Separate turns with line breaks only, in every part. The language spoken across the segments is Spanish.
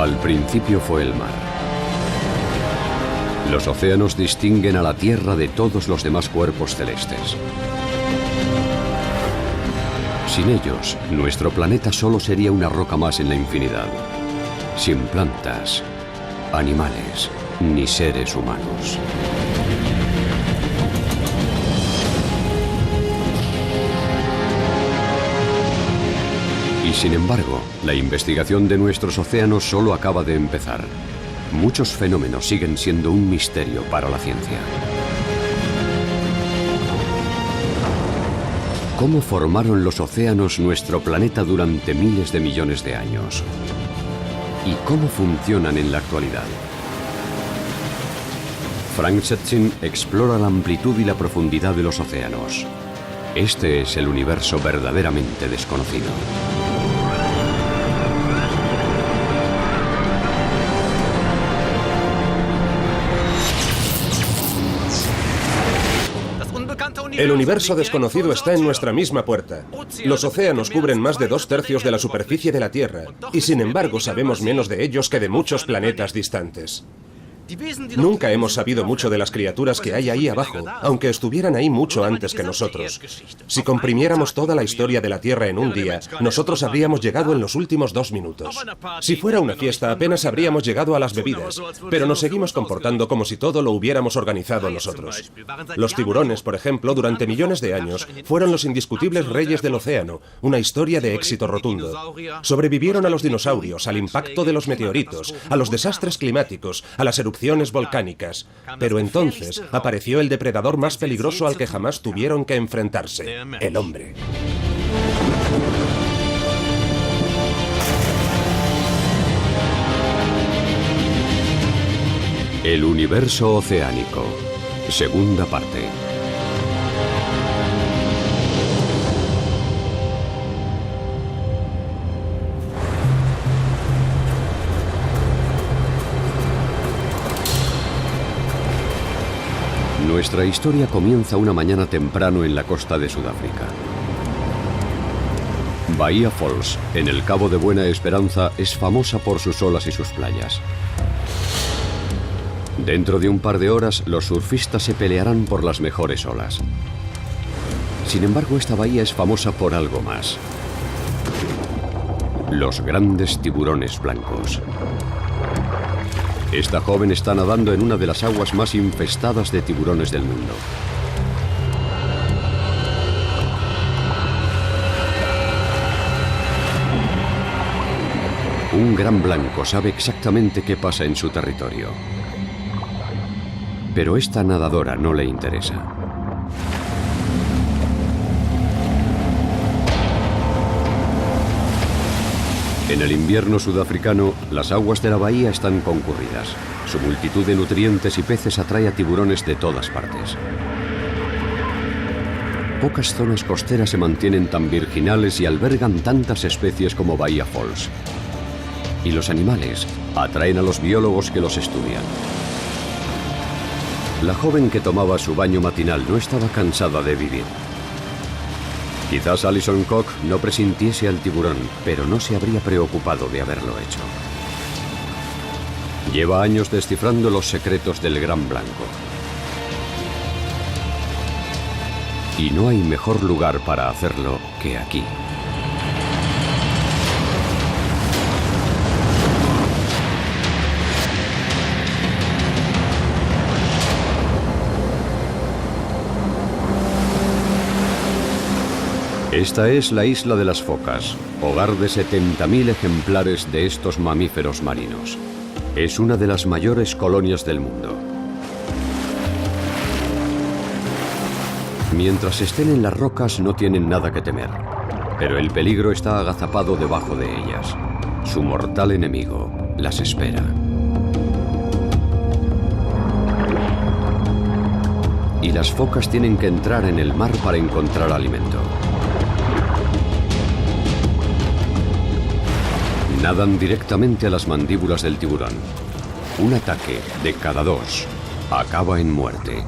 Al principio fue el mar. Los océanos distinguen a la Tierra de todos los demás cuerpos celestes. Sin ellos, nuestro planeta solo sería una roca más en la infinidad, sin plantas, animales, ni seres humanos. Y sin embargo, la investigación de nuestros océanos solo acaba de empezar. Muchos fenómenos siguen siendo un misterio para la ciencia. ¿Cómo formaron los océanos nuestro planeta durante miles de millones de años? ¿Y cómo funcionan en la actualidad? Frank Setsin explora la amplitud y la profundidad de los océanos. Este es el universo verdaderamente desconocido.
El universo desconocido está en nuestra misma puerta. Los océanos cubren más de 2/3 de la superficie de la Tierra, y sin embargo sabemos menos de ellos que de muchos planetas distantes. Nunca hemos sabido mucho de las criaturas que hay ahí abajo, aunque estuvieran ahí mucho antes que nosotros. Si comprimiéramos toda la historia de la Tierra en un día, nosotros habríamos llegado en los últimos 2 minutos. Si fuera una fiesta, apenas habríamos llegado a las bebidas, pero nos seguimos comportando como si todo lo hubiéramos organizado nosotros. Los tiburones, por ejemplo, durante millones de años, fueron los indiscutibles reyes del océano, una historia de éxito rotundo. Sobrevivieron a los dinosaurios, al impacto de los meteoritos, a los desastres climáticos, a las erupciones volcánicas, pero entonces apareció el depredador más peligroso al que jamás tuvieron que enfrentarse, el hombre.
El universo oceánico, segunda parte. Nuestra historia comienza una mañana temprano en la costa de Sudáfrica. Bahía Falls, en el Cabo de Buena Esperanza, es famosa por sus olas y sus playas. Dentro de un par de horas, los surfistas se pelearán por las mejores olas. Sin embargo, esta bahía es famosa por algo más: los grandes tiburones blancos. Esta joven está nadando en una de las aguas más infestadas de tiburones del mundo. Un gran blanco sabe exactamente qué pasa en su territorio. Pero esta nadadora no le interesa. En el invierno sudafricano, las aguas de la bahía están concurridas. Su multitud de nutrientes y peces atrae a tiburones de todas partes. Pocas zonas costeras se mantienen tan virginales y albergan tantas especies como Bahía Falls. Y los animales atraen a los biólogos que los estudian. La joven que tomaba su baño matinal no estaba cansada de vivir. Quizás Alison Koch no presintiese al tiburón, pero no se habría preocupado de haberlo hecho. Lleva años descifrando los secretos del gran blanco. Y no hay mejor lugar para hacerlo que aquí. Esta es la isla de las focas, hogar de 70.000 ejemplares de estos mamíferos marinos. Es una de las mayores colonias del mundo. Mientras estén en las rocas no tienen nada que temer, pero el peligro está agazapado debajo de ellas. Su mortal enemigo las espera. Y las focas tienen que entrar en el mar para encontrar alimento. Nadan directamente a las mandíbulas del tiburón. Un ataque de cada 2 acaba en muerte.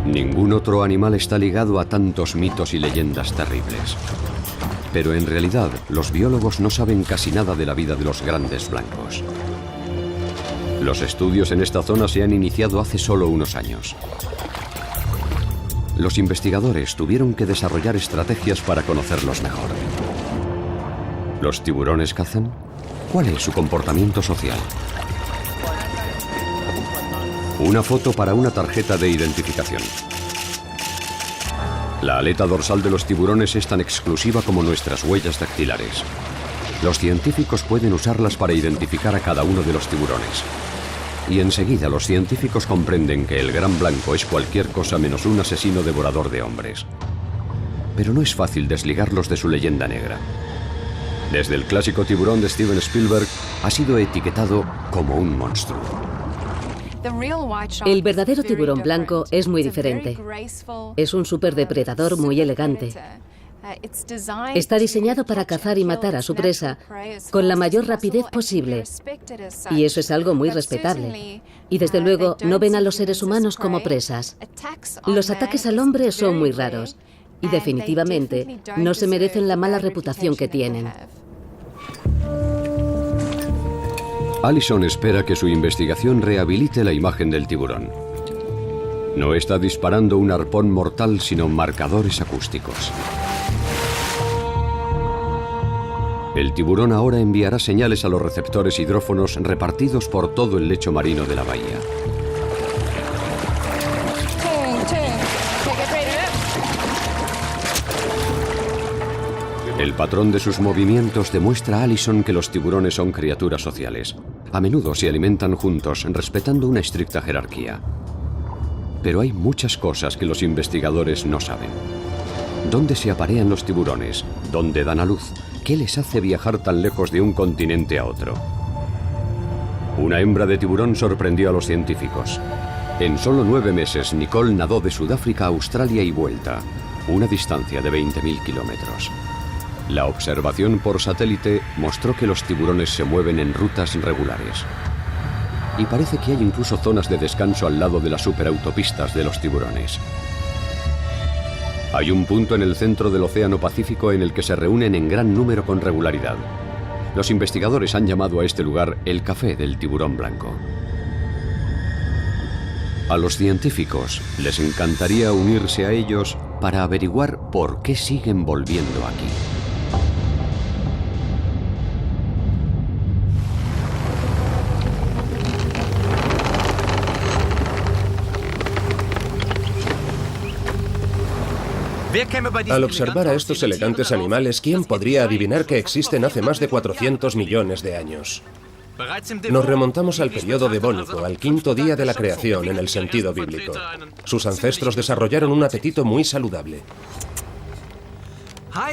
Ningún Ningún otro animal está ligado a tantos mitos y leyendas terribles. Pero en realidad, los biólogos no saben casi nada de la vida de los grandes blancos. Los estudios en esta zona se han iniciado hace solo unos años. Los investigadores tuvieron que desarrollar estrategias para conocerlos mejor. ¿Los tiburones cazan? ¿Cuál es su comportamiento social? Una foto para una tarjeta de identificación. La aleta dorsal de los tiburones es tan exclusiva como nuestras huellas dactilares. Los científicos pueden usarlas para identificar a cada uno de los tiburones. Y enseguida los científicos comprenden que el gran blanco es cualquier cosa menos un asesino devorador de hombres. Pero no es fácil desligarlos de su leyenda negra. Desde el clásico tiburón de Steven Spielberg ha sido etiquetado como un monstruo.
El verdadero tiburón blanco es muy diferente. Es un superdepredador muy elegante. Está diseñado para cazar y matar a su presa con la mayor rapidez posible. Y eso es algo muy respetable. Y desde luego no ven a los seres humanos como presas. Los ataques al hombre son muy raros. Y definitivamente no se merecen la mala reputación que tienen.
Allison espera que su investigación rehabilite la imagen del tiburón. No está disparando un arpón mortal, sino marcadores acústicos. El tiburón ahora enviará señales a los receptores hidrófonos repartidos por todo el lecho marino de la bahía. El patrón de sus movimientos demuestra a Allison que los tiburones son criaturas sociales. A menudo se alimentan juntos, respetando una estricta jerarquía. Pero hay muchas cosas que los investigadores no saben. ¿Dónde se aparean los tiburones? ¿Dónde dan a luz? ¿Qué les hace viajar tan lejos de un continente a otro? Una hembra de tiburón sorprendió a los científicos. En solo 9 meses, Nicole nadó de Sudáfrica a Australia y vuelta, una distancia de 20.000 kilómetros. La observación por satélite mostró que los tiburones se mueven en rutas regulares. Y parece que hay incluso zonas de descanso al lado de las superautopistas de los tiburones. Hay un punto en el centro del Océano Pacífico en el que se reúnen en gran número con regularidad. Los investigadores han llamado a este lugar el Café del Tiburón Blanco. A los científicos les encantaría unirse a ellos para averiguar por qué siguen volviendo aquí.
Al observar a estos elegantes animales, ¿quién podría adivinar que existen hace más de 400 millones de años? Nos remontamos al periodo devónico, al 5.º día de la creación en el sentido bíblico. Sus ancestros desarrollaron un apetito muy saludable.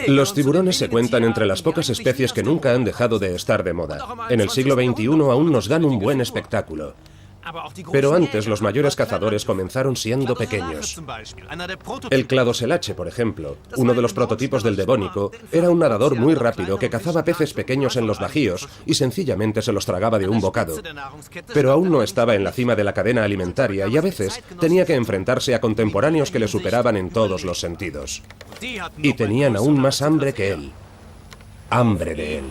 Los tiburones se cuentan entre las pocas especies que nunca han dejado de estar de moda. En el siglo XXI aún nos dan un buen espectáculo. Pero antes los mayores cazadores comenzaron siendo pequeños. El cladoselache, por ejemplo, uno de los prototipos del devónico, era un nadador muy rápido que cazaba peces pequeños en los bajíos y sencillamente se los tragaba de un bocado. Pero aún no estaba en la cima de la cadena alimentaria y a veces tenía que enfrentarse a contemporáneos que le superaban en todos los sentidos. Y tenían aún más hambre que él. Hambre de él.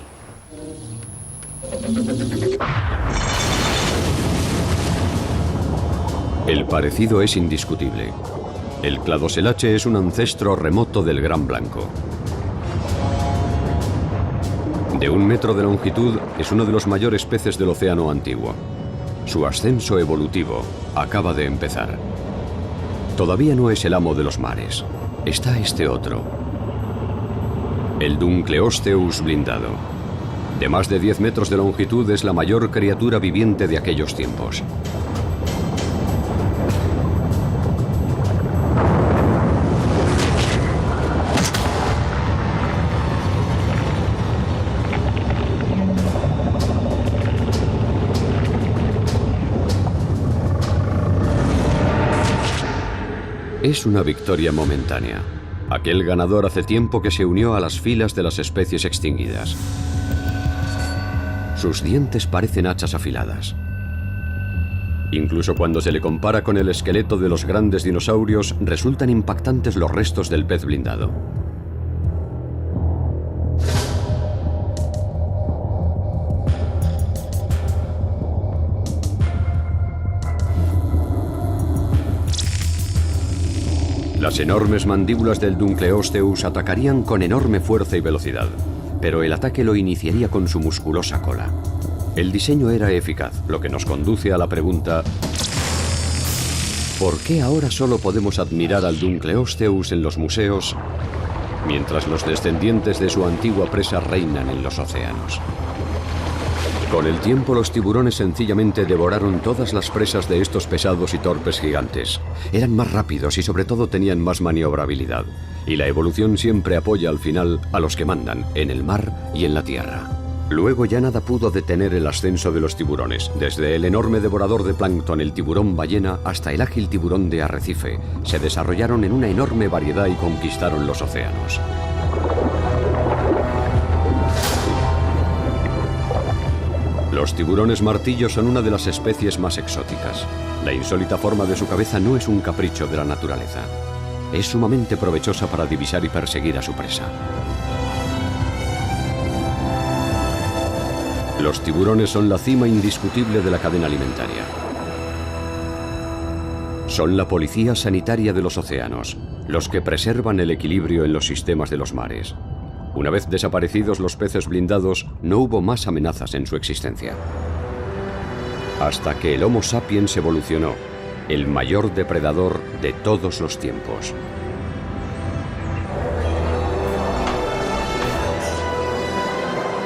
El parecido es indiscutible. El cladoselache es un ancestro remoto del gran blanco. De 1 metro de longitud, es uno de los mayores peces del océano antiguo. Su ascenso evolutivo acaba de empezar. Todavía no es el amo de los mares. Está este otro. El Dunkleosteus blindado. De más de 10 metros de longitud, es la mayor criatura viviente de aquellos tiempos. Es una victoria momentánea. Aquel ganador hace tiempo que se unió a las filas de las especies extinguidas. Sus dientes parecen hachas afiladas. Incluso cuando se le compara con el esqueleto de los grandes dinosaurios, resultan impactantes los restos del pez blindado. Las enormes mandíbulas del Dunkleosteus atacarían con enorme fuerza y velocidad, pero el ataque lo iniciaría con su musculosa cola. El diseño era eficaz, lo que nos conduce a la pregunta: ¿por qué ahora solo podemos admirar al Dunkleosteus en los museos, mientras los descendientes de su antigua presa reinan en los océanos? Con el tiempo, los tiburones sencillamente devoraron todas las presas de estos pesados y torpes gigantes. Eran más rápidos y sobre todo tenían más maniobrabilidad. Y la evolución siempre apoya al final a los que mandan, en el mar y en la tierra. Luego ya nada pudo detener el ascenso de los tiburones. Desde el enorme devorador de plancton, el tiburón ballena, hasta el ágil tiburón de arrecife, se desarrollaron en una enorme variedad y conquistaron los océanos. Los tiburones martillo son una de las especies más exóticas. La insólita forma de su cabeza no es un capricho de la naturaleza. Es sumamente provechosa para divisar y perseguir a su presa. Los tiburones son la cima indiscutible de la cadena alimentaria. Son la policía sanitaria de los océanos, los que preservan el equilibrio en los sistemas de los mares. Una vez desaparecidos los peces blindados, no hubo más amenazas en su existencia. Hasta que el Homo sapiens evolucionó, el mayor depredador de todos los tiempos.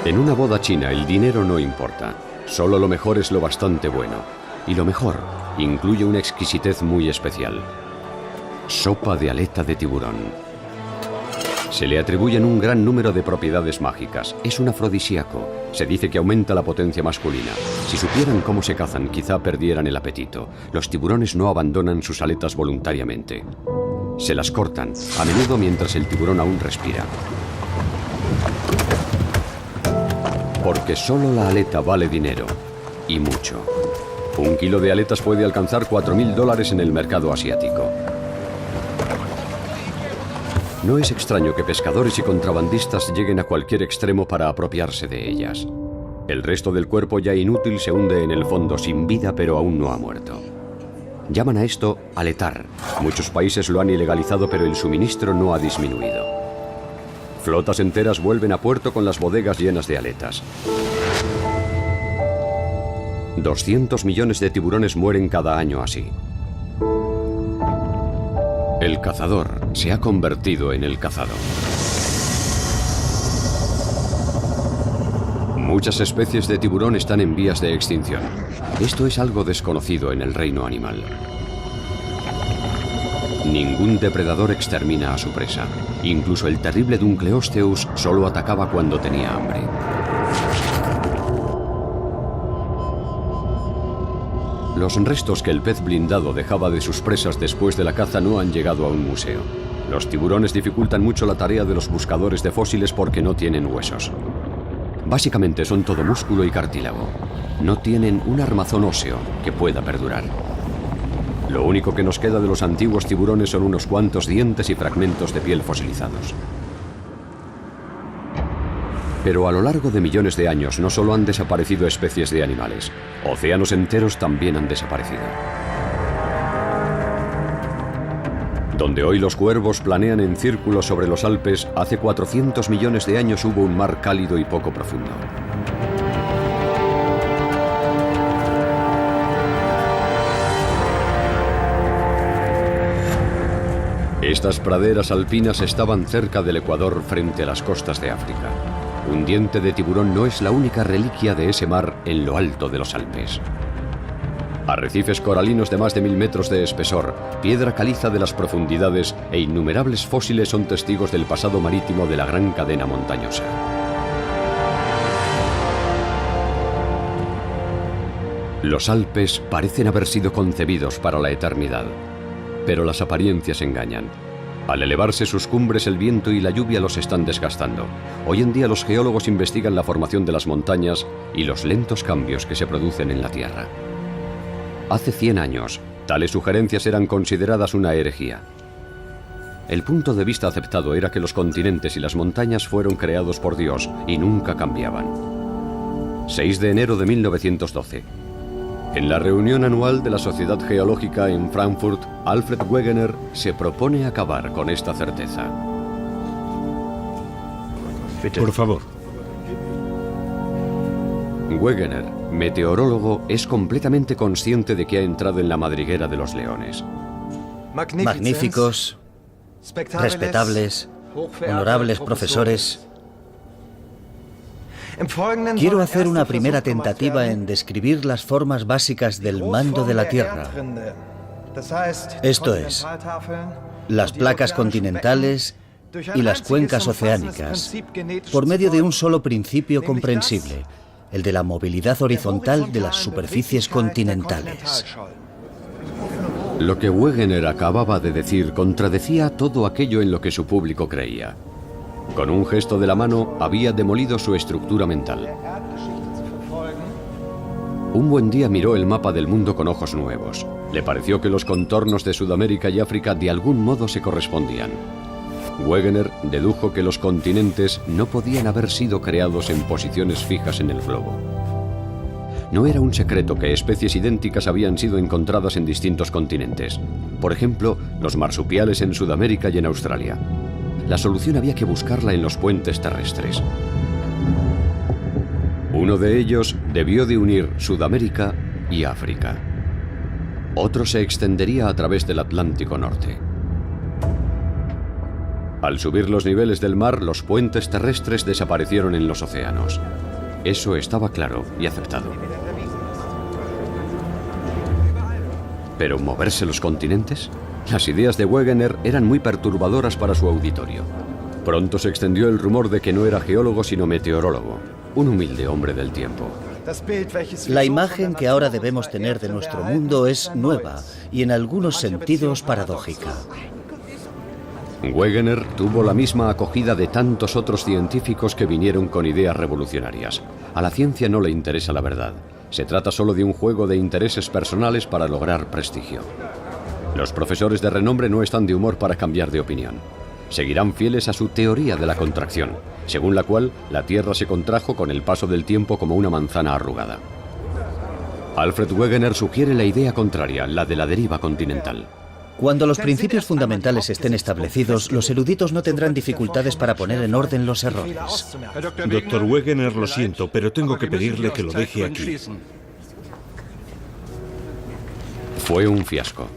En una boda china el dinero no importa, solo lo mejor es lo bastante bueno. Y lo mejor incluye una exquisitez muy especial: sopa de aleta de tiburón. Se le atribuyen un gran número de propiedades mágicas. Es un afrodisíaco. Se dice que aumenta la potencia masculina. Si supieran cómo se cazan, quizá perdieran el apetito. Los tiburones no abandonan sus aletas voluntariamente. Se las cortan, a menudo mientras el tiburón aún respira. Porque solo la aleta vale dinero. Y mucho. Un kilo de aletas puede alcanzar $4.000 en el mercado asiático. No es extraño que pescadores y contrabandistas lleguen a cualquier extremo para apropiarse de ellas. El resto del cuerpo ya inútil se hunde en el fondo sin vida, pero aún no ha muerto. Llaman a esto aletar. Muchos países lo han ilegalizado, pero el suministro no ha disminuido. Flotas enteras vuelven a puerto con las bodegas llenas de aletas. 200 millones de tiburones mueren cada año así. El cazador se ha convertido en el cazado. Muchas especies de tiburón están en vías de extinción. Esto es algo desconocido en el reino animal. Ningún depredador extermina a su presa. Incluso el terrible Dunkleosteus solo atacaba cuando tenía hambre. Los restos que el pez blindado dejaba de sus presas después de la caza no han llegado a un museo. Los tiburones dificultan mucho la tarea de los buscadores de fósiles porque no tienen huesos. Básicamente son todo músculo y cartílago. No tienen un armazón óseo que pueda perdurar. Lo único que nos queda de los antiguos tiburones son unos cuantos dientes y fragmentos de piel fosilizados. Pero a lo largo de millones de años no solo han desaparecido especies de animales, océanos enteros también han desaparecido. Donde hoy los cuervos planean en círculo sobre los Alpes, hace 400 millones de años hubo un mar cálido y poco profundo. Estas praderas alpinas estaban cerca del Ecuador frente a las costas de África. Un diente de tiburón no es la única reliquia de ese mar en lo alto de los Alpes. Arrecifes coralinos de más de 1000 metros de espesor, piedra caliza de las profundidades e innumerables fósiles son testigos del pasado marítimo de la gran cadena montañosa. Los Alpes parecen haber sido concebidos para la eternidad, pero las apariencias engañan. Al elevarse sus cumbres, el viento y la lluvia los están desgastando. Hoy en día los geólogos investigan la formación de las montañas y los lentos cambios que se producen en la Tierra. Hace 100 años, tales sugerencias eran consideradas una herejía. El punto de vista aceptado era que los continentes y las montañas fueron creados por Dios y nunca cambiaban. 6 de enero de 1912. En la reunión anual de la Sociedad Geológica en Frankfurt, Alfred Wegener se propone acabar con esta certeza.
Por favor.
Wegener, meteorólogo, es completamente consciente de que ha entrado en la madriguera de los leones.
Magníficos, respetables, honorables profesores. Quiero hacer una primera tentativa en describir las formas básicas del mando de la Tierra. Esto es, las placas continentales y las cuencas oceánicas, por medio de un solo principio comprensible, el de la movilidad horizontal de las superficies continentales.
Lo que Wegener acababa de decir contradecía todo aquello en lo que su público creía. Con un gesto de la mano había demolido su estructura mental. Un buen día miró el mapa del mundo con ojos nuevos. Le pareció que los contornos de Sudamérica y África de algún modo se correspondían. Wegener dedujo que los continentes no podían haber sido creados en posiciones fijas en el globo. No era un secreto que especies idénticas habían sido encontradas en distintos continentes. Por ejemplo, los marsupiales en Sudamérica y en Australia. La solución había que buscarla en los puentes terrestres. Uno de ellos debió de unir Sudamérica y África. Otro se extendería a través del Atlántico Norte. Al subir los niveles del mar, los puentes terrestres desaparecieron en los océanos. Eso estaba claro y aceptado. ¿Pero moverse los continentes? Las ideas de Wegener eran muy perturbadoras para su auditorio. Pronto se extendió el rumor de que no era geólogo sino meteorólogo, un humilde hombre del tiempo.
La imagen que ahora debemos tener de nuestro mundo es nueva y en algunos sentidos paradójica.
Wegener tuvo la misma acogida de tantos otros científicos que vinieron con ideas revolucionarias. A la ciencia no le interesa la verdad. Se trata solo de un juego de intereses personales para lograr prestigio. Los profesores de renombre no están de humor para cambiar de opinión. Seguirán fieles a su teoría de la contracción, según la cual la Tierra se contrajo con el paso del tiempo como una manzana arrugada. Alfred Wegener sugiere la idea contraria, la de la deriva continental.
Cuando los principios fundamentales estén establecidos, los eruditos no tendrán dificultades para poner en orden los errores.
Doctor Wegener, lo siento, pero tengo que pedirle que lo deje aquí.
Fue un fiasco.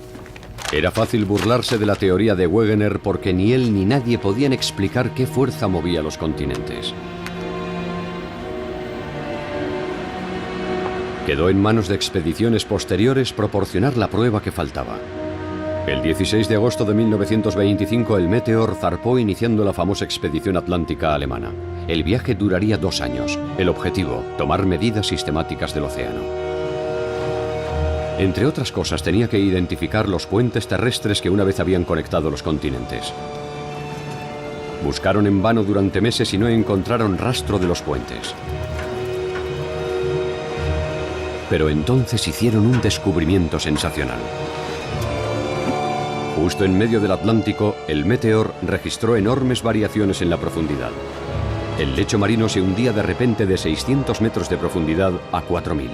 Era fácil burlarse de la teoría de Wegener porque ni él ni nadie podían explicar qué fuerza movía los continentes. Quedó en manos de expediciones posteriores proporcionar la prueba que faltaba. El 16 de agosto de 1925 el Meteor zarpó iniciando la famosa expedición atlántica alemana. El viaje duraría 2 años. El objetivo, tomar medidas sistemáticas del océano. Entre otras cosas, tenía que identificar los puentes terrestres que una vez habían conectado los continentes. Buscaron en vano durante meses y no encontraron rastro de los puentes. Pero entonces hicieron un descubrimiento sensacional. Justo en medio del Atlántico, el Meteor registró enormes variaciones en la profundidad. El lecho marino se hundía de repente de 600 metros de profundidad a 4000.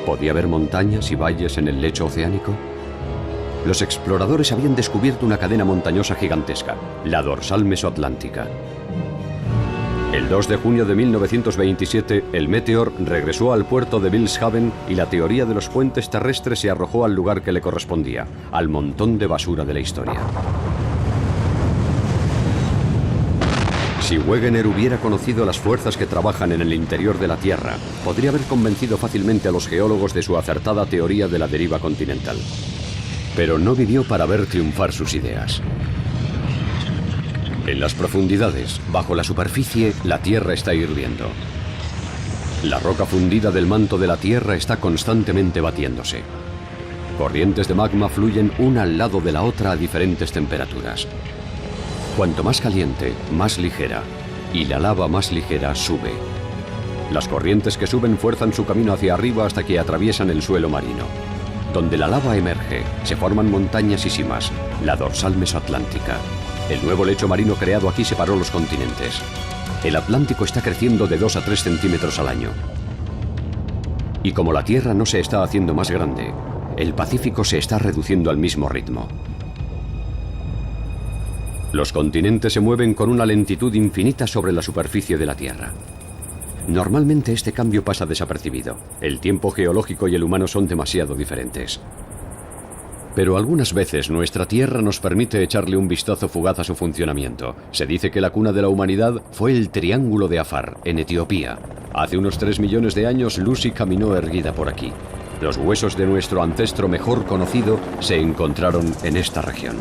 ¿Podía haber montañas y valles en el lecho oceánico? Los exploradores habían descubierto una cadena montañosa gigantesca, la dorsal mesoatlántica. El 2 de junio de 1927, el Meteor regresó al puerto de Wilhelmshaven y la teoría de los puentes terrestres se arrojó al lugar que le correspondía, al montón de basura de la historia. Si Wegener hubiera conocido las fuerzas que trabajan en el interior de la Tierra, podría haber convencido fácilmente a los geólogos de su acertada teoría de la deriva continental. Pero no vivió para ver triunfar sus ideas. En las profundidades, bajo la superficie, la Tierra está hirviendo. La roca fundida del manto de la Tierra está constantemente batiéndose. Corrientes de magma fluyen una al lado de la otra a diferentes temperaturas. Cuanto más caliente, más ligera, y la lava más ligera sube. Las corrientes que suben fuerzan su camino hacia arriba hasta que atraviesan el suelo marino. Donde la lava emerge, se forman montañas y simas, la dorsal mesoatlántica. El nuevo lecho marino creado aquí separó los continentes. El Atlántico está creciendo de 2 a 3 centímetros al año. Y como la Tierra no se está haciendo más grande, el Pacífico se está reduciendo al mismo ritmo. Los continentes se mueven con una lentitud infinita sobre la superficie de la Tierra. Normalmente este cambio pasa desapercibido. El tiempo geológico y el humano son demasiado diferentes. Pero algunas veces nuestra Tierra nos permite echarle un vistazo fugaz a su funcionamiento. Se dice que la cuna de la humanidad fue el Triángulo de Afar, en Etiopía. Hace unos 3 millones de años Lucy caminó erguida por aquí. Los huesos de nuestro ancestro mejor conocido se encontraron en esta región.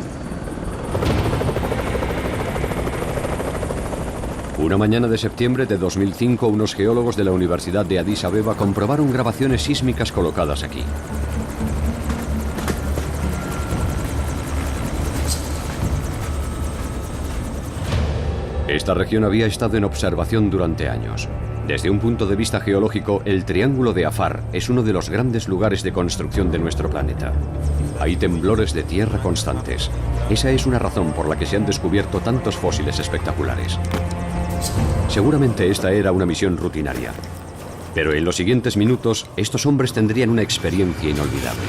Una mañana de septiembre de 2005, unos geólogos de la Universidad de Addis Abeba comprobaron grabaciones sísmicas colocadas aquí. Esta región había estado en observación durante años. Desde un punto de vista geológico, el Triángulo de Afar es uno de los grandes lugares de construcción de nuestro planeta. Hay temblores de tierra constantes. Esa es una razón por la que se han descubierto tantos fósiles espectaculares. Seguramente esta era una misión rutinaria. Pero en los siguientes minutos, estos hombres tendrían una experiencia inolvidable.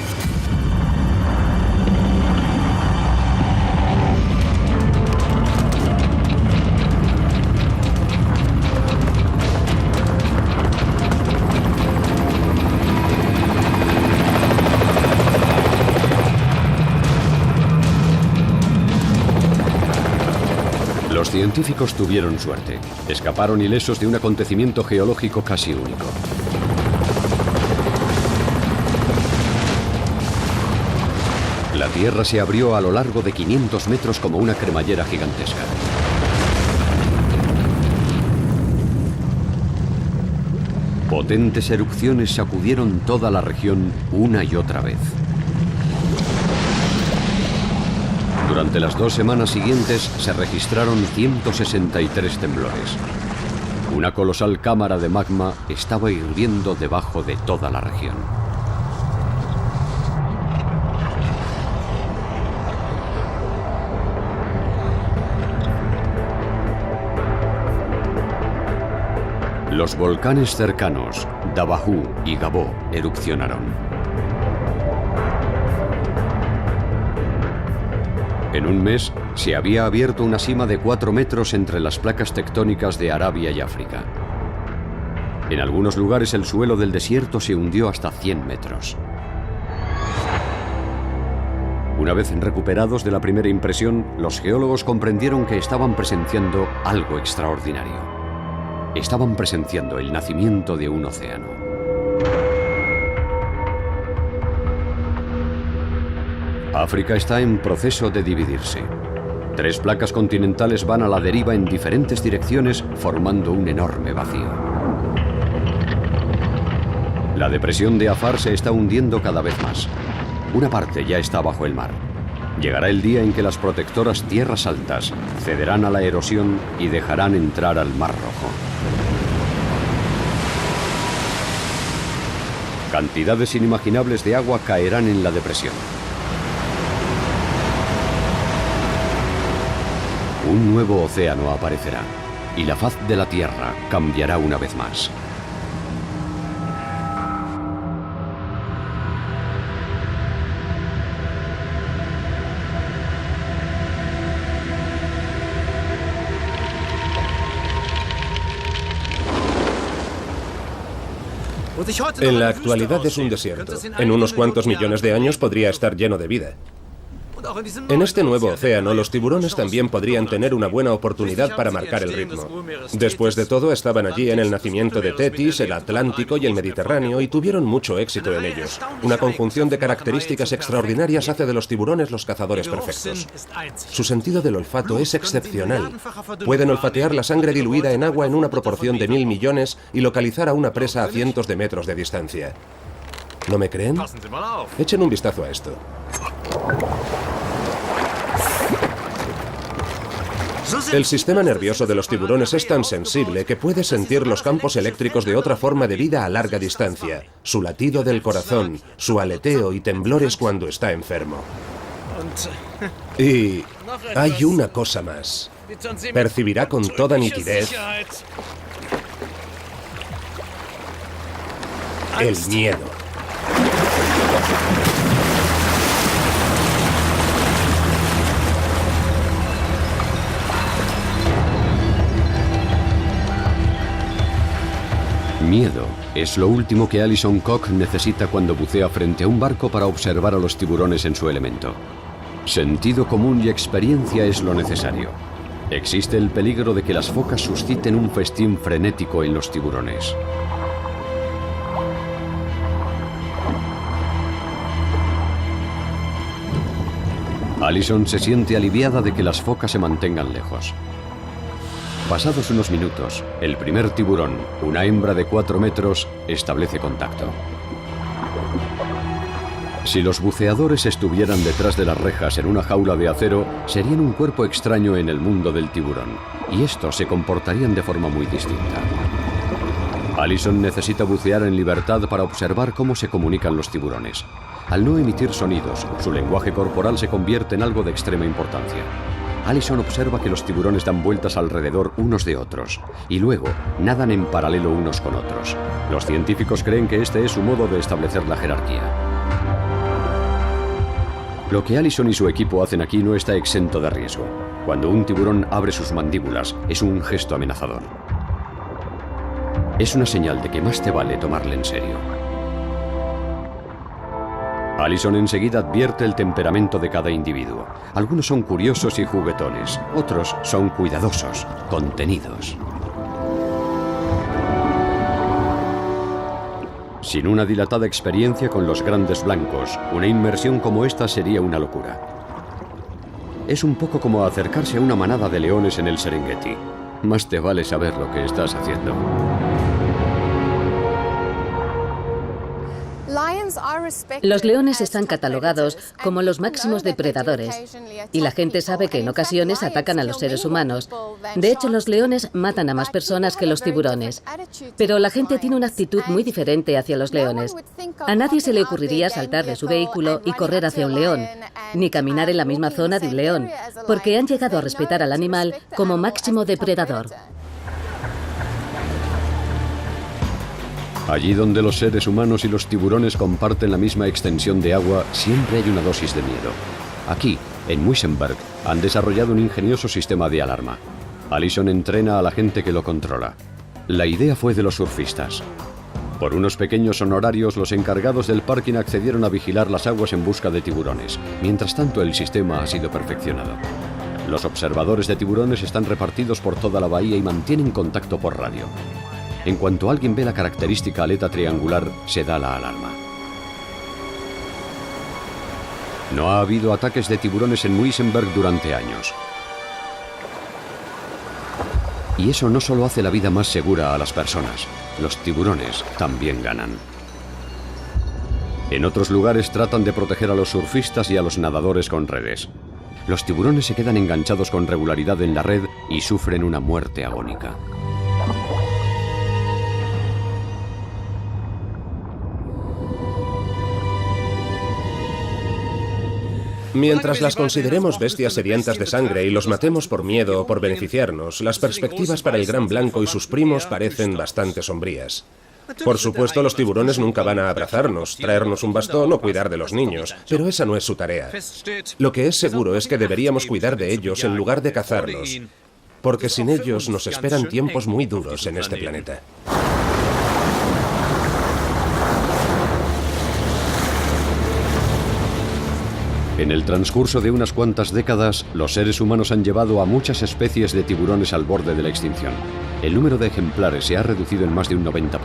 Los científicos tuvieron suerte. Escaparon ilesos de un acontecimiento geológico casi único. La Tierra se abrió a lo largo de 500 metros como una cremallera gigantesca. Potentes erupciones sacudieron toda la región una y otra vez. Durante las 2 semanas siguientes se registraron 163 temblores. Una colosal cámara de magma estaba hirviendo debajo de toda la región. Los volcanes cercanos, Dabahú y Gabó, erupcionaron. En un mes, se había abierto una sima de 4 metros entre las placas tectónicas de Arabia y África. En algunos lugares el suelo del desierto se hundió hasta 100 metros. Una vez recuperados de la primera impresión, los geólogos comprendieron que estaban presenciando algo extraordinario. Estaban presenciando el nacimiento de un océano. África está en proceso de dividirse. 3 placas continentales van a la deriva en diferentes direcciones, formando un enorme vacío. La depresión de Afar se está hundiendo cada vez más. Una parte ya está bajo el mar. Llegará el día en que las protectoras tierras altas cederán a la erosión y dejarán entrar al Mar Rojo. Cantidades inimaginables de agua caerán en la depresión. Un nuevo océano aparecerá y la faz de la Tierra cambiará una vez más.
En la actualidad es un desierto. En unos cuantos millones de años podría estar lleno de vida. En este nuevo océano, los tiburones también podrían tener una buena oportunidad para marcar el ritmo. Después de todo, estaban allí en el nacimiento de Tetis, el Atlántico y el Mediterráneo y tuvieron mucho éxito en ellos. Una conjunción de características extraordinarias hace de los tiburones los cazadores perfectos. Su sentido del olfato es excepcional. Pueden olfatear la sangre diluida en agua en una proporción de 1000 millones y localizar a una presa a cientos de metros de distancia. ¿No me creen? Echen un vistazo a esto. El sistema nervioso de los tiburones es tan sensible que puede sentir los campos eléctricos de otra forma de vida a larga distancia, su latido del corazón, su aleteo y temblores cuando está enfermo. Y hay una cosa más. Percibirá con toda nitidez el miedo.
Miedo es lo último que Alison Koch necesita cuando bucea frente a un barco para observar a los tiburones en su elemento. Sentido común y experiencia es lo necesario. Existe el peligro de que las focas susciten un festín frenético en los tiburones. Alison se siente aliviada de que las focas se mantengan lejos. Pasados unos minutos, el primer tiburón, una hembra de 4 metros, establece contacto. Si los buceadores estuvieran detrás de las rejas en una jaula de acero, serían un cuerpo extraño en el mundo del tiburón, y estos se comportarían de forma muy distinta. Alison necesita bucear en libertad para observar cómo se comunican los tiburones. Al no emitir sonidos, su lenguaje corporal se convierte en algo de extrema importancia. Alison observa que los tiburones dan vueltas alrededor unos de otros y luego nadan en paralelo unos con otros. Los científicos creen que este es su modo de establecer la jerarquía. Lo que Alison y su equipo hacen aquí no está exento de riesgo. Cuando un tiburón abre sus mandíbulas, es un gesto amenazador. Es una señal de que más te vale tomarle en serio. Alison enseguida advierte el temperamento de cada individuo. Algunos son curiosos y juguetones, otros son cuidadosos, contenidos. Sin una dilatada experiencia con los grandes blancos, una inmersión como esta sería una locura. Es un poco como acercarse a una manada de leones en el Serengeti. Más te vale saber lo que estás haciendo.
Los leones están catalogados como los máximos depredadores y la gente sabe que en ocasiones atacan a los seres humanos. De hecho, los leones matan a más personas que los tiburones. Pero la gente tiene una actitud muy diferente hacia los leones. A nadie se le ocurriría saltar de su vehículo y correr hacia un león, ni caminar en la misma zona de un león, porque han llegado a respetar al animal como máximo depredador.
Allí donde los seres humanos y los tiburones comparten la misma extensión de agua, siempre hay una dosis de miedo. Aquí, en Muizenberg, han desarrollado un ingenioso sistema de alarma. Alison entrena a la gente que lo controla. La idea fue de los surfistas. Por unos pequeños honorarios, los encargados del parking accedieron a vigilar las aguas en busca de tiburones. Mientras tanto, el sistema ha sido perfeccionado. Los observadores de tiburones están repartidos por toda la bahía y mantienen contacto por radio. En cuanto alguien ve la característica aleta triangular, se da la alarma. No ha habido ataques de tiburones en Muizenberg durante años. Y eso no solo hace la vida más segura a las personas, los tiburones también ganan. En otros lugares tratan de proteger a los surfistas y a los nadadores con redes. Los tiburones se quedan enganchados con regularidad en la red y sufren una muerte agónica.
Mientras las consideremos bestias sedientas de sangre y los matemos por miedo o por beneficiarnos, las perspectivas para el gran blanco y sus primos parecen bastante sombrías. Por supuesto, los tiburones nunca van a abrazarnos, traernos un bastón o cuidar de los niños, pero esa no es su tarea. Lo que es seguro es que deberíamos cuidar de ellos en lugar de cazarlos, porque sin ellos nos esperan tiempos muy duros en este planeta.
En el transcurso de unas cuantas décadas, los seres humanos han llevado a muchas especies de tiburones al borde de la extinción. El número de ejemplares se ha reducido en más de un 90%.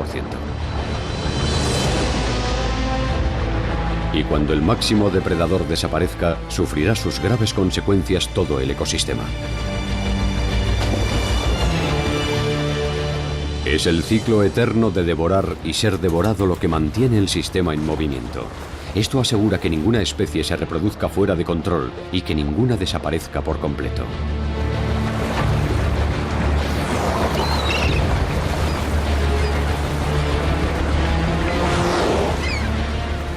Y cuando el máximo depredador desaparezca, sufrirá sus graves consecuencias todo el ecosistema. Es el ciclo eterno de devorar y ser devorado lo que mantiene el sistema en movimiento. Esto asegura que ninguna especie se reproduzca fuera de control y que ninguna desaparezca por completo.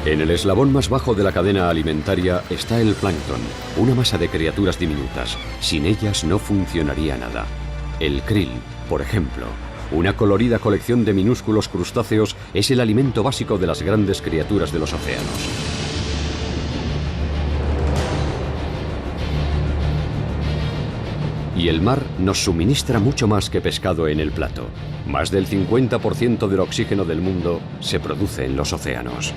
En el eslabón más bajo de la cadena alimentaria está el plancton, una masa de criaturas diminutas. Sin ellas no funcionaría nada. El krill, por ejemplo, una colorida colección de minúsculos crustáceos, es el alimento básico de las grandes criaturas de los océanos. Y el mar nos suministra mucho más que pescado en el plato. Más del 50% del oxígeno del mundo se produce en los océanos.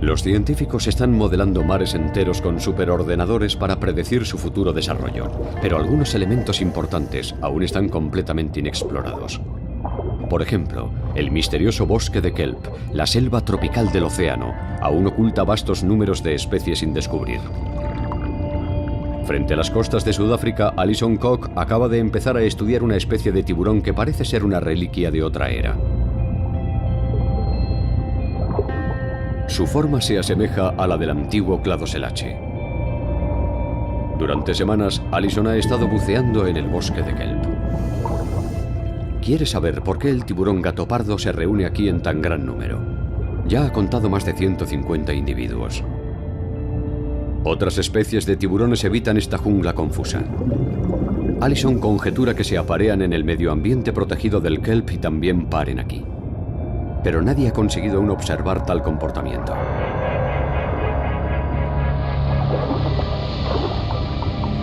Los científicos están modelando mares enteros con superordenadores para predecir su futuro desarrollo, pero algunos elementos importantes aún están completamente inexplorados. Por ejemplo, el misterioso bosque de kelp, la selva tropical del océano, aún oculta vastos números de especies sin descubrir. Frente a las costas de Sudáfrica, Alison Koch acaba de empezar a estudiar una especie de tiburón que parece ser una reliquia de otra era. Su forma se asemeja a la del antiguo Cladoselache. Durante semanas, Alison ha estado buceando en el bosque de kelp. Quiere saber por qué el tiburón gato pardo se reúne aquí en tan gran número. Ya ha contado más de 150 individuos. Otras especies de tiburones evitan esta jungla confusa. Alison conjetura que se aparean en el medio ambiente protegido del kelp y también paren aquí. Pero nadie ha conseguido aún observar tal comportamiento.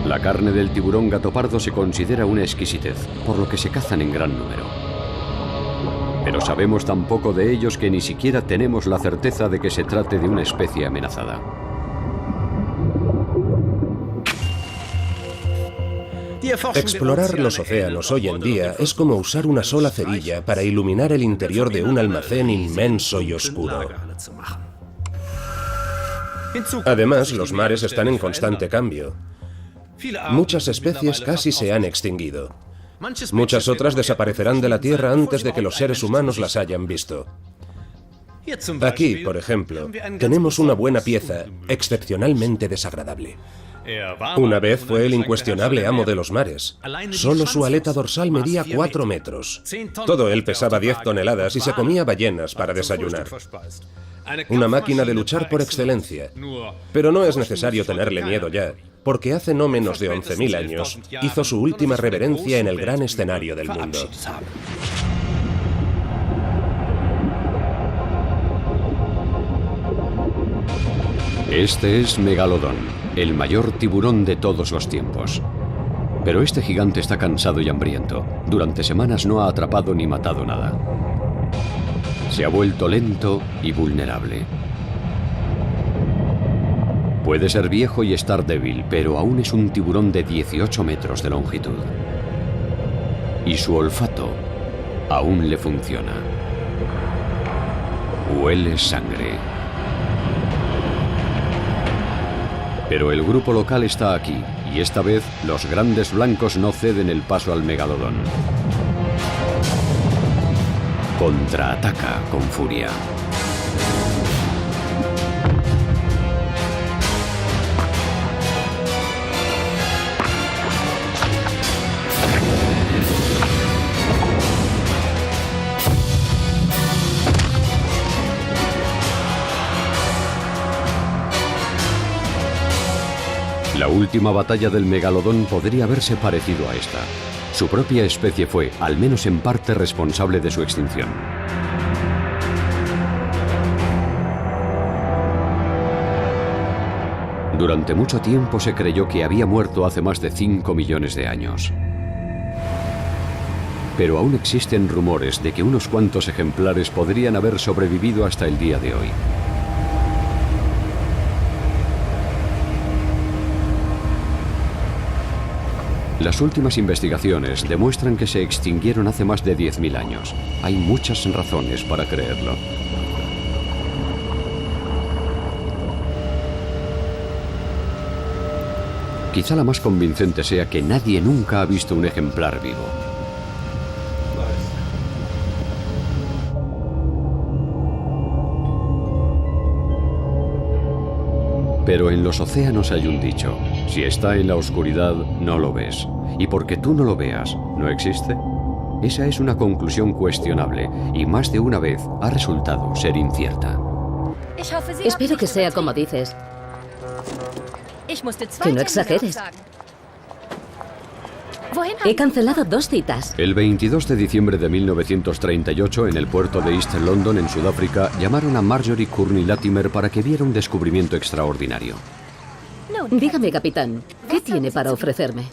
La carne del tiburón gato pardo se considera una exquisitez, por lo que se cazan en gran número. Pero sabemos tan poco de ellos que ni siquiera tenemos la certeza de que se trate de una especie amenazada.
Explorar los océanos hoy en día es como usar una sola cerilla para iluminar el interior de un almacén inmenso y oscuro. Además, los mares están en constante cambio. Muchas especies casi se han extinguido. Muchas otras desaparecerán de la Tierra antes de que los seres humanos las hayan visto. Aquí, por ejemplo, tenemos una buena pieza excepcionalmente desagradable. Una vez fue el incuestionable amo de los mares. Solo su aleta dorsal medía 4 metros. Todo él pesaba 10 toneladas y se comía ballenas para desayunar. Una máquina de luchar por excelencia. Pero no es necesario tenerle miedo ya, porque hace no menos de 11.000 años hizo su última reverencia en el gran escenario del mundo.
Este es Megalodon, el mayor tiburón de todos los tiempos. Pero este gigante está cansado y hambriento. Durante semanas no ha atrapado ni matado nada. Se ha vuelto lento y vulnerable. Puede ser viejo y estar débil, pero aún es un tiburón de 18 metros de longitud. Y su olfato aún le funciona. Huele sangre. Pero el grupo local está aquí, y esta vez los grandes blancos no ceden el paso al megalodón. Contraataca con furia. La última batalla del megalodón podría haberse parecido a esta. Su propia especie fue, al menos en parte, responsable de su extinción. Durante mucho tiempo se creyó que había muerto hace más de 5 millones de años. Pero aún existen rumores de que unos cuantos ejemplares podrían haber sobrevivido hasta el día de hoy. Las últimas investigaciones demuestran que se extinguieron hace más de 10.000 años. Hay muchas razones para creerlo. Quizá la más convincente sea que nadie nunca ha visto un ejemplar vivo. Pero en los océanos hay un dicho: si está en la oscuridad, no lo ves. Y porque tú no lo veas, ¿no existe? Esa es una conclusión cuestionable y más de una vez ha resultado ser incierta.
Espero que sea como dices. Que no exageres. He cancelado 2 citas.
El 22 de diciembre de 1938, en el puerto de East London, en Sudáfrica, llamaron a Marjorie Courtney Latimer para que viera un descubrimiento extraordinario.
Dígame, capitán, ¿qué tiene para ofrecerme?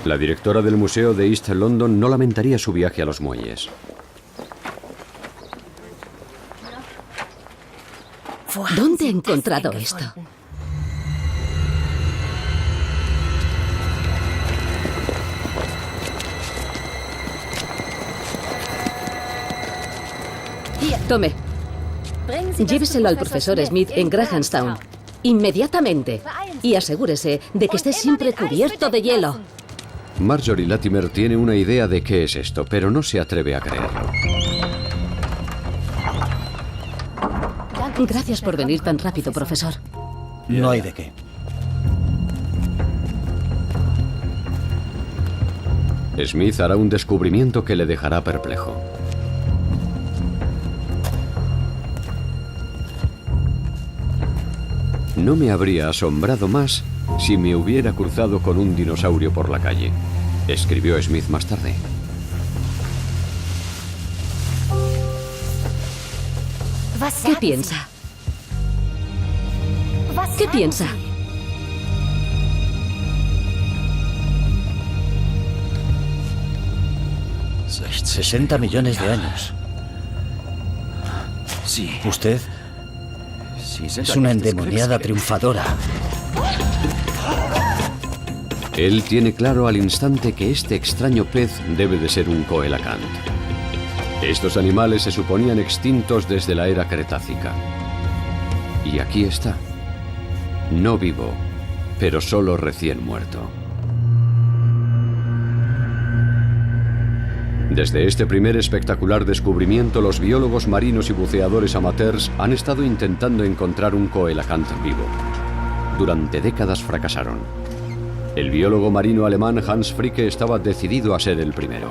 La directora del Museo de East London no lamentaría su viaje a los muelles.
¿Dónde he encontrado esto? Tome. Lléveselo al profesor Smith en Grahamstown. Inmediatamente. Y asegúrese de que esté siempre cubierto de hielo.
Marjorie Latimer tiene una idea de qué es esto, pero no se atreve a creerlo.
Gracias por venir tan rápido, profesor.
No hay de qué.
Smith hará un descubrimiento que le dejará perplejo. No me habría asombrado más si me hubiera cruzado con un dinosaurio por la calle, escribió Smith más tarde.
¿Qué piensa? ¿Qué piensa?
$60 millones de años. Usted es una endemoniada triunfadora.
Él tiene claro al instante que este extraño pez debe de ser un coelacanth. Estos animales se suponían extintos desde la era Cretácica. Y aquí está. No vivo, pero solo recién muerto. Desde este primer espectacular descubrimiento, los biólogos marinos y buceadores amateurs han estado intentando encontrar un coelacanth vivo. Durante décadas fracasaron. El biólogo marino alemán Hans Fricke estaba decidido a ser el primero.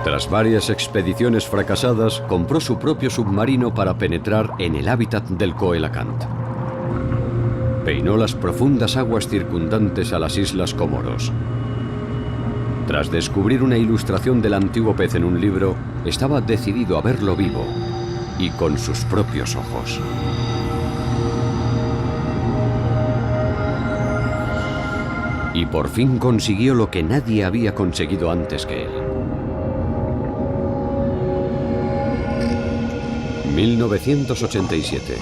Tras varias expediciones fracasadas, compró su propio submarino para penetrar en el hábitat del coelacanth. Peinó las profundas aguas circundantes a las Islas Comoros. Tras descubrir una ilustración del antiguo pez en un libro, estaba decidido a verlo vivo y con sus propios ojos. Y por fin consiguió lo que nadie había conseguido antes que él. 1987.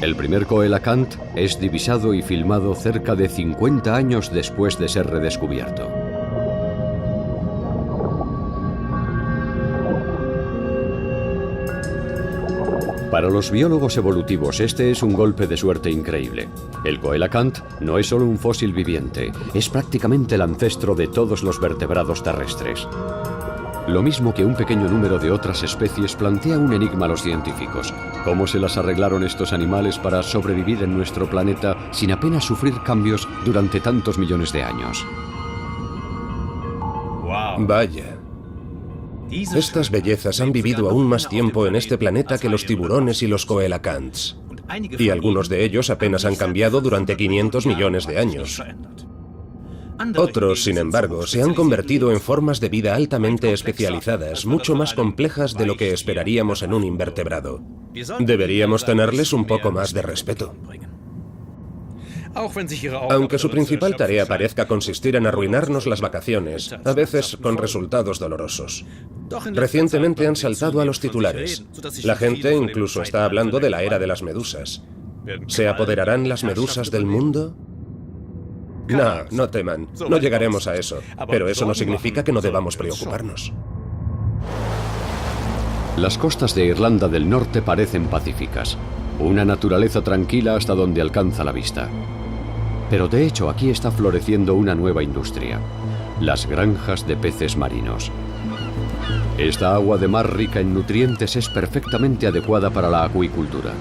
El primer coelacanth es divisado y filmado cerca de 50 años después de ser redescubierto. Para los biólogos evolutivos, este es un golpe de suerte increíble. El coelacanth no es solo un fósil viviente, es prácticamente el ancestro de todos los vertebrados terrestres. Lo mismo que un pequeño número de otras especies plantea un enigma a los científicos. ¿Cómo se las arreglaron estos animales para sobrevivir en nuestro planeta sin apenas sufrir cambios durante tantos millones de años?
Vaya. Estas bellezas han vivido aún más tiempo en este planeta que los tiburones y los coelacanths. Y algunos de ellos apenas han cambiado durante 500 millones de años. Otros, sin embargo, se han convertido en formas de vida altamente especializadas, mucho más complejas de lo que esperaríamos en un invertebrado. Deberíamos tenerles un poco más de respeto. Aunque su principal tarea parezca consistir en arruinarnos las vacaciones, a veces con resultados dolorosos. Recientemente han saltado a los titulares. La gente incluso está hablando de la era de las medusas. ¿Se apoderarán las medusas del mundo? No, no teman. No llegaremos a eso. Pero eso no significa que no debamos preocuparnos.
Las costas de Irlanda del Norte parecen pacíficas. Una naturaleza tranquila hasta donde alcanza la vista. Pero de hecho aquí está floreciendo una nueva industria. Las granjas de peces marinos. Esta agua de mar rica en nutrientes es perfectamente adecuada para la acuicultura.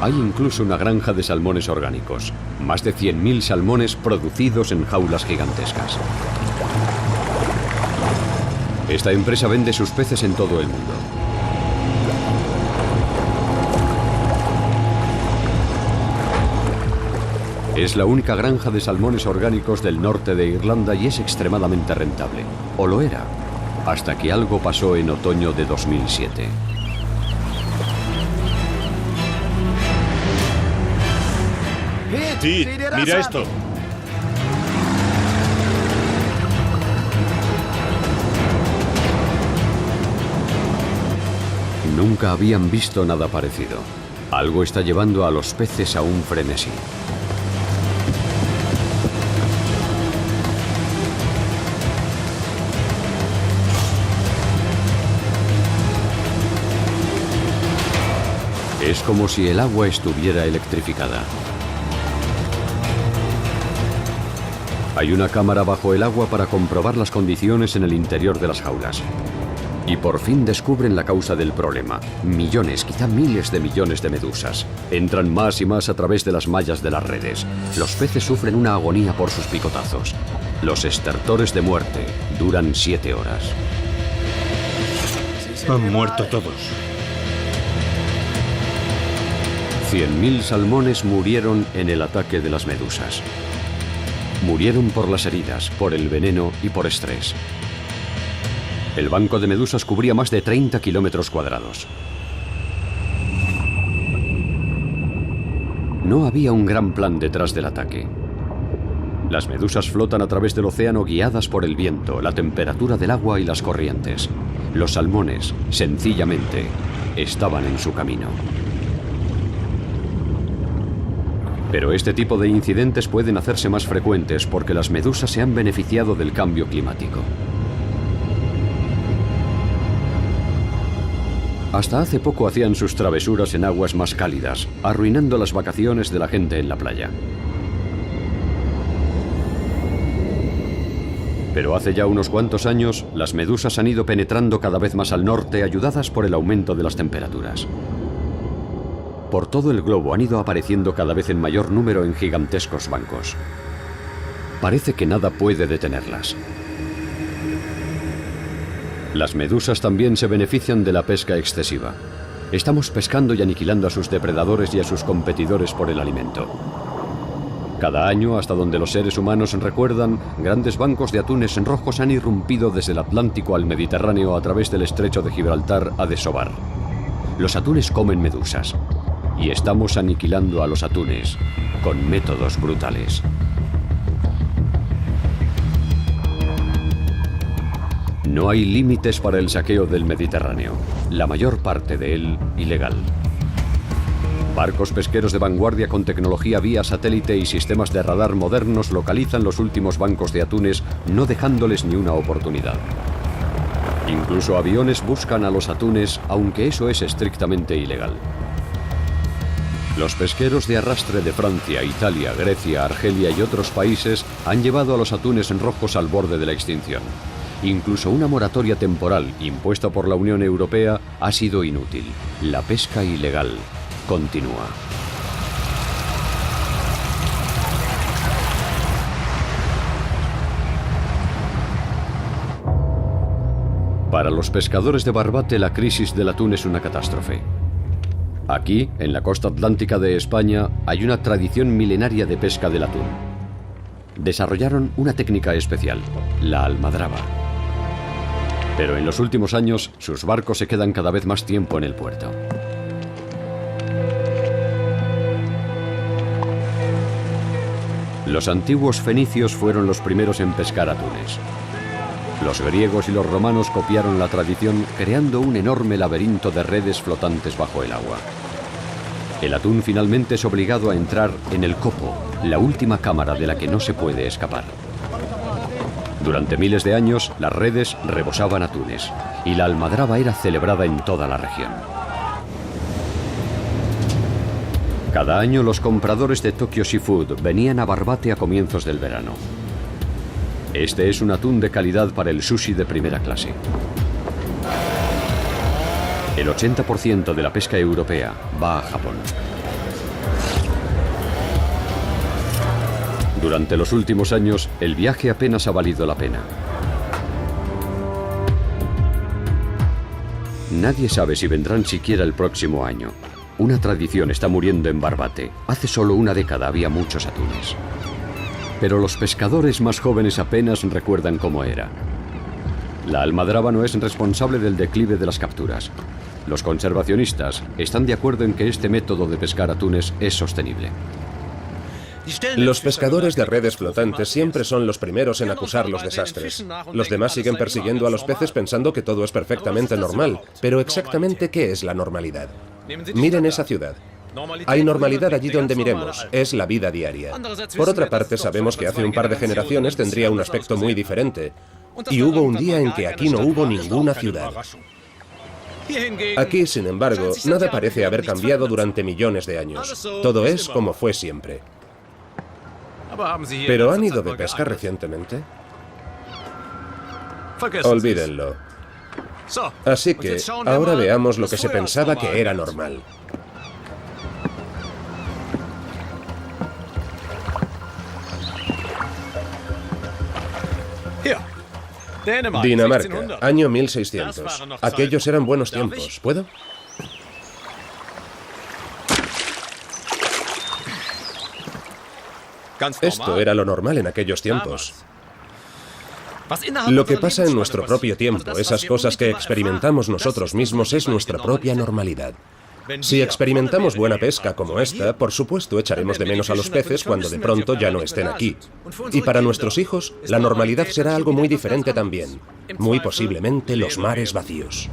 Hay incluso una granja de salmones orgánicos. Más de 100.000 salmones producidos en jaulas gigantescas. Esta empresa vende sus peces en todo el mundo. Es la única granja de salmones orgánicos del norte de Irlanda y es extremadamente rentable. O lo era, hasta que algo pasó en otoño de 2007.
Sí, mira esto.
Nunca habían visto nada parecido. Algo está llevando a los peces a un frenesí. Es como si el agua estuviera electrificada. Hay una cámara bajo el agua para comprobar las condiciones en el interior de las jaulas. Y por fin descubren la causa del problema. Millones, quizá miles de millones de medusas. Entran más y más a través de las mallas de las redes. Los peces sufren una agonía por sus picotazos. Los estertores de muerte duran 7 horas.
Han muerto todos.
100.000 salmones murieron en el ataque de las medusas. Murieron por las heridas, por el veneno y por estrés. El banco de medusas cubría más de 30 kilómetros cuadrados. No había un gran plan detrás del ataque. Las medusas flotan a través del océano guiadas por el viento, la temperatura del agua y las corrientes. Los salmones, sencillamente, estaban en su camino. Pero este tipo de incidentes pueden hacerse más frecuentes porque las medusas se han beneficiado del cambio climático. Hasta hace poco hacían sus travesuras en aguas más cálidas, arruinando las vacaciones de la gente en la playa. Pero hace ya unos cuantos años, las medusas han ido penetrando cada vez más al norte, ayudadas por el aumento de las temperaturas. Por todo el globo han ido apareciendo cada vez en mayor número en gigantescos bancos. Parece que nada puede detenerlas. Las medusas también se benefician de la pesca excesiva. Estamos pescando y aniquilando a sus depredadores y a sus competidores por el alimento. Cada año, hasta donde los seres humanos recuerdan, grandes bancos de atunes rojos han irrumpido desde el Atlántico al Mediterráneo a través del estrecho de Gibraltar a desovar. Los atunes comen medusas. Y estamos aniquilando a los atunes con métodos brutales. No hay límites para el saqueo del Mediterráneo, la mayor parte de él ilegal. Barcos pesqueros de vanguardia con tecnología vía satélite y sistemas de radar modernos localizan los últimos bancos de atunes, no dejándoles ni una oportunidad. Incluso aviones buscan a los atunes, aunque eso es estrictamente ilegal. Los pesqueros de arrastre de Francia, Italia, Grecia, Argelia y otros países han llevado a los atunes rojos al borde de la extinción. Incluso una moratoria temporal impuesta por la Unión Europea ha sido inútil. La pesca ilegal continúa. Para los pescadores de Barbate, la crisis del atún es una catástrofe. Aquí, en la costa atlántica de España, hay una tradición milenaria de pesca del atún. Desarrollaron una técnica especial, la almadraba. Pero en los últimos años, sus barcos se quedan cada vez más tiempo en el puerto. Los antiguos fenicios fueron los primeros en pescar atunes. Los griegos y los romanos copiaron la tradición, creando un enorme laberinto de redes flotantes bajo el agua. El atún finalmente es obligado a entrar en el copo, la última cámara de la que no se puede escapar. Durante miles de años, las redes rebosaban atunes y la almadraba era celebrada en toda la región. Cada año los compradores de Tokyo Seafood venían a Barbate a comienzos del verano. Este es un atún de calidad para el sushi de primera clase. El 80% de la pesca europea va a Japón. Durante los últimos años, el viaje apenas ha valido la pena. Nadie sabe si vendrán siquiera el próximo año. Una tradición está muriendo en Barbate. Hace solo una década había muchos atunes. Pero los pescadores más jóvenes apenas recuerdan cómo era. La almadrábano es responsable del declive de las capturas. Los conservacionistas están de acuerdo en que este método de pescar atunes es sostenible.
Los pescadores de redes flotantes siempre son los primeros en acusar los desastres. Los demás siguen persiguiendo a los peces pensando que todo es perfectamente normal. Pero exactamente, ¿qué es la normalidad? Miren esa ciudad. Hay normalidad allí donde miremos, es la vida diaria. Por otra parte, sabemos que hace un par de generaciones tendría un aspecto muy diferente. Y hubo un día en que aquí no hubo ninguna ciudad. Aquí, sin embargo, nada parece haber cambiado durante millones de años. Todo es como fue siempre. ¿Pero han ido de pesca recientemente? Olvídenlo. Así que, ahora veamos lo que se pensaba que era normal. Dinamarca, año 1600. Aquellos eran buenos tiempos. ¿Puedo? Esto era lo normal en aquellos tiempos. Lo que pasa en nuestro propio tiempo, esas cosas que experimentamos nosotros mismos, es nuestra propia normalidad. Si experimentamos buena pesca como esta, por supuesto echaremos de menos a los peces cuando de pronto ya no estén aquí. Y para nuestros hijos, la normalidad será algo muy diferente también. Muy posiblemente los mares vacíos.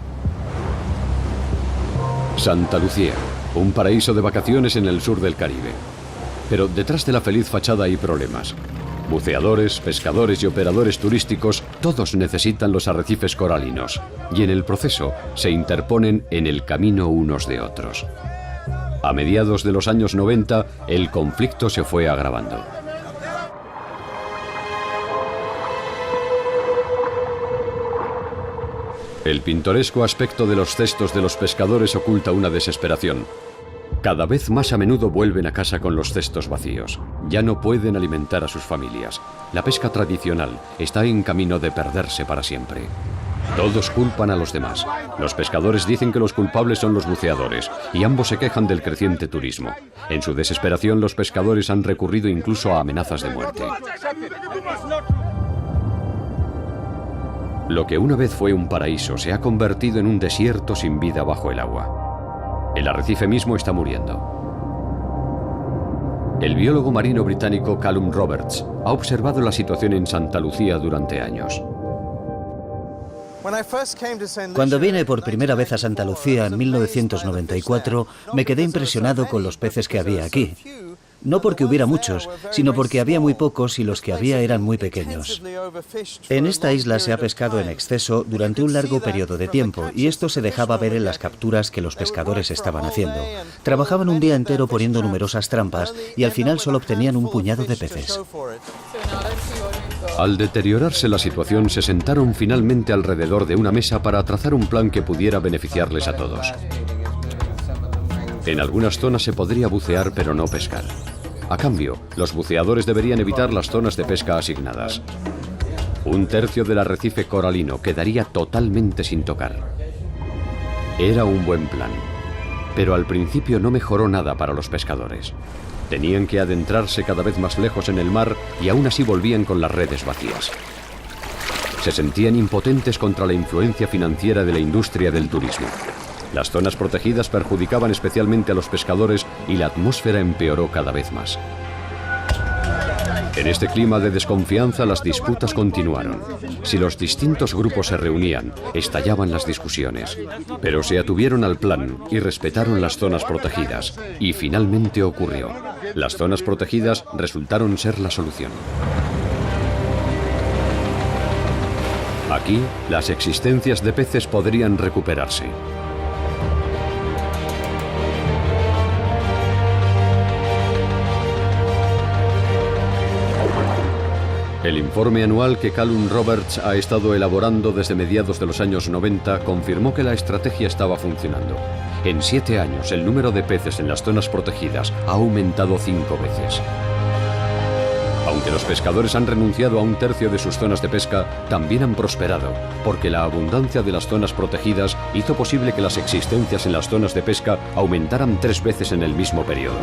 Santa Lucía, un paraíso de vacaciones en el sur del Caribe. Pero detrás de la feliz fachada hay problemas. Buceadores, pescadores y operadores turísticos, todos necesitan los arrecifes coralinos. Y en el proceso se interponen en el camino unos de otros. A mediados de los años 90, el conflicto se fue agravando. El pintoresco aspecto de los cestos de los pescadores oculta una desesperación. Cada vez más a menudo vuelven a casa con los cestos vacíos. Ya no pueden alimentar a sus familias. La pesca tradicional está en camino de perderse para siempre. Todos culpan a los demás. Los pescadores dicen que los culpables son los buceadores, y ambos se quejan del creciente turismo. En su desesperación, los pescadores han recurrido incluso a amenazas de muerte. Lo que una vez fue un paraíso se ha convertido en un desierto sin vida bajo el agua. El arrecife mismo está muriendo. El biólogo marino británico Callum Roberts ha observado la situación en Santa Lucía durante años.
Cuando vine por primera vez a Santa Lucía en 1994, me quedé impresionado con los peces que había aquí. No porque hubiera muchos, sino porque había muy pocos y los que había eran muy pequeños. En esta isla se ha pescado en exceso durante un largo periodo de tiempo y esto se dejaba ver en las capturas que los pescadores estaban haciendo. Trabajaban un día entero poniendo numerosas trampas y al final solo obtenían un puñado de peces.
Al deteriorarse la situación, se sentaron finalmente alrededor de una mesa para trazar un plan que pudiera beneficiarles a todos. En algunas zonas se podría bucear pero no pescar. A cambio, los buceadores deberían evitar las zonas de pesca asignadas. Un tercio del arrecife coralino quedaría totalmente sin tocar. Era un buen plan, pero al principio no mejoró nada para los pescadores. Tenían que adentrarse cada vez más lejos en el mar y aún así volvían con las redes vacías. Se sentían impotentes contra la influencia financiera de la industria del turismo. Las zonas protegidas perjudicaban especialmente a los pescadores y la atmósfera empeoró cada vez más. En este clima de desconfianza, las disputas continuaron. Si los distintos grupos se reunían, estallaban las discusiones. Pero se atuvieron al plan y respetaron las zonas protegidas. Y finalmente ocurrió. Las zonas protegidas resultaron ser la solución. Aquí, las existencias de peces podrían recuperarse. El informe anual que Callum Roberts ha estado elaborando desde mediados de los años 90 confirmó que la estrategia estaba funcionando. En 7 años, el número de peces en las zonas protegidas ha aumentado 5 veces. Aunque los pescadores han renunciado a un tercio de sus zonas de pesca, también han prosperado, porque la abundancia de las zonas protegidas hizo posible que las existencias en las zonas de pesca aumentaran 3 veces en el mismo periodo.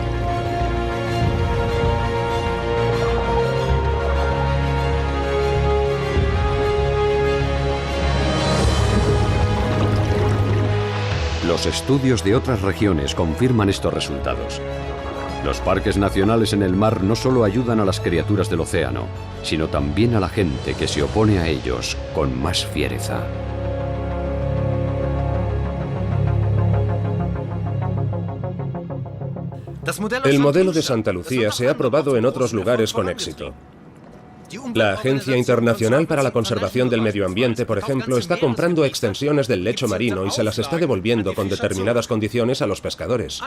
Los estudios de otras regiones confirman estos resultados. Los parques nacionales en el mar no solo ayudan a las criaturas del océano, sino también a la gente que se opone a ellos con más fiereza.
El modelo de Santa Lucía se ha probado en otros lugares con éxito. La Agencia Internacional para la Conservación del Medio Ambiente, por ejemplo, está comprando extensiones del lecho marino y se las está devolviendo con determinadas condiciones a los pescadores.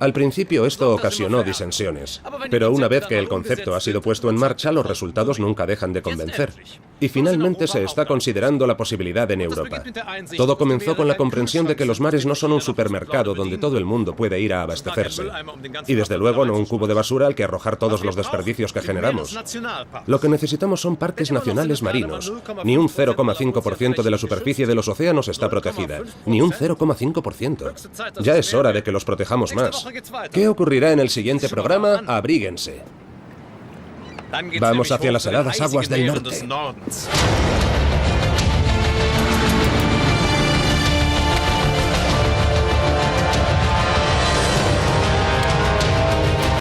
Al principio esto ocasionó disensiones, pero una vez que el concepto ha sido puesto en marcha, los resultados nunca dejan de convencer. Y finalmente se está considerando la posibilidad en Europa. Todo comenzó con la comprensión de que los mares no son un supermercado donde todo el mundo puede ir a abastecerse. Y desde luego no un cubo de basura al que arrojar todos los desperdicios que generamos. Lo que necesitamos son parques nacionales marinos. Ni un 0,5% de la superficie de los océanos está protegida. Ni un 0,5%. Ya es hora de que los protejamos más. ¿Qué ocurrirá en el siguiente programa? Abríguense. Vamos hacia las heladas aguas del norte.